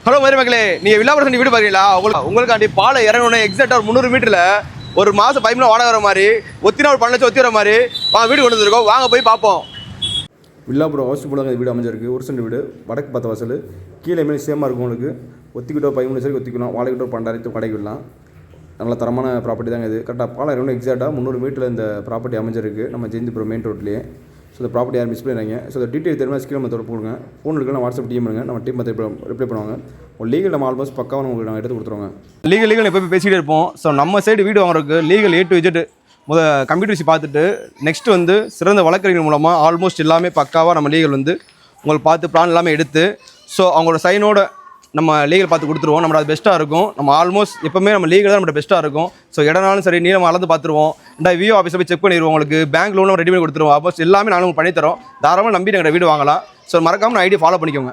Hello மாதிரி மக்களே, நீங்கள் வில்லாபுரம் வீடு பார்க்குறீங்களா? உங்களுக்காண்டி பாலை இறங்கணும் எக்ஸாக்டாக ஒரு 300 மீட்டரில் ஒரு மாதம் 10 வாடகை வர மாதிரி ஒத்தினா ஒரு 12 லட்சம் ஒத்தி வர மாதிரி வீடு கொண்டு வந்துருக்கோம். வாங்க போய் பார்ப்போம். வில்லாபுரம் ஹவுஸ் போல வீடு அமைஞ்சிருக்கு. ஒரு சென்ட் வீடு, வடக்கு பார்த்த வாசல், கீழே மேலே சேமாக இருக்கும். உங்களுக்கு ஒத்திக்கிட்டோ 13 லட்சம் ஒத்திக்கலாம், வாடகைக்கிட்டோ 12,000 கடைக்கு விடலாம். நல்ல தரமான ப்ராப்பர்ட்டி தாங்க இது. கரெக்டாக பாலை இறங்கணும் எக்ஸாக்டாக 300 மீட்டரில் இந்த ப்ராப்பர்ட்டி அமைஞ்சிருக்கு. நம்ம ஜெயந்திபுரம் மெயின் ரோட்லேயே. ஸோ இந்த ப்ராப்பர்ட்டி யாரும் மிஸ் பண்ணிடுறாங்க. ஸோ இந்த டீட்டெயில் தெரியுமா ஸ்கிரீன் நம்ம தொடர்பு கொடுங்க. ஃபோன் இருக்குன்னா வாட்ஸ்அப் டிஎம் பண்ணுங்க, நம்ம டீம் ரிப்ளை பண்ணுவாங்க. ஒரு லீகல் நம்ம ஆல்மோஸ்ட் பக்காவாக உங்களுக்கு நாங்கள் எடுத்து கொடுத்துருவோங்க. லீகல் எப்போ பேசிக்கிட்டே இருப்போம். ஸோ நம்ம சைடு வீடு வாங்குறதுக்கு legal A to Z computer வச்சு பார்த்துட்டு நெக்ஸ்ட் சிறந்த வழக்கறிஞர் மூலமாக ஆல்மோஸ்ட் எல்லாமே பக்காவாக நம்ம லீகல் உங்களுக்கு பார்த்து பிளான் எல்லாமே எடுத்து ஸோ அவங்களோட சைனோட நம்ம லீகல் பார்த்து கொடுத்துருவோம். நம்மளோட அது பெஸ்ட்டாக இருக்கும். நம்ம ஆல்மோஸ்ட் எப்போவுமே நம்ம லீகல் தான் நம்மளோட பெஸ்ட்டாக இருக்கும். ஸோ இடனாலும் சரி நீளம் அளந்து பார்த்துருவோம். விஓ ஆஃபீஸில் போய் செக் பண்ணிடுவோம். உங்களுக்கு பேங்க் லோனும் ரெடி பண்ணி கொடுத்துருவோம். ஆல்மோஸ்ட் எல்லாமே நானும் பண்ணி தரோம். தாராளமாக நம்பி எங்கள் வீடு வாங்கலாம். ஸோ மறக்காமல் ஐடி ஃபாலோ பண்ணிக்கோங்க.